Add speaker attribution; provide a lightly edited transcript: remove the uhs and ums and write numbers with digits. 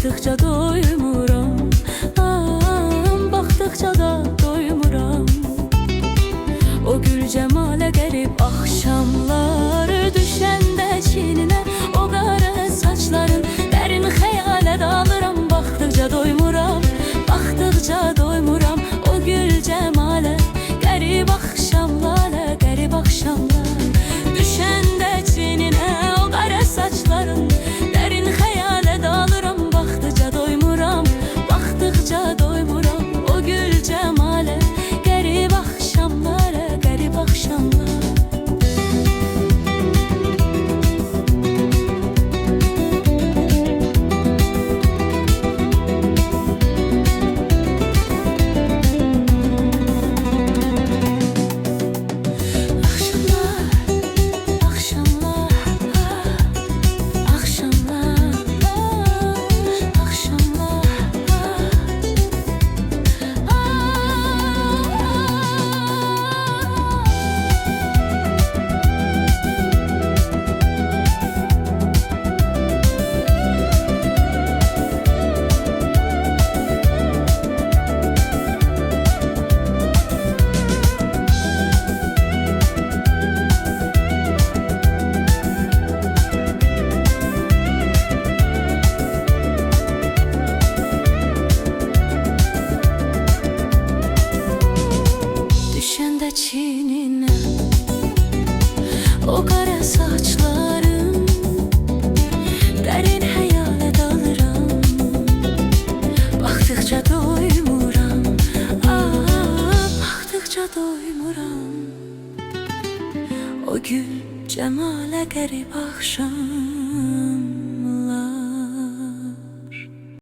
Speaker 1: Baktıkça doymuram, baktıkça da doymuram. O gül cemale garip akşamlar, düşende çinine o kara saçların, derin hayale dalıram. Baktıkça doymuram, baktıkça doymuram. O gül cemale garip akşamlar, garip akşamlar. Düşende çinine o kara saçların, derin hayale dalıram. Baktıkça doymuram, baktıkça doymuram. O gül cemale garip akşamlar, garip akşamlar. Çinine o kara saçların, derin hayale dalıram. Baktıkça doymuram, baktıkça doymuram. O gül cemale garip akşam.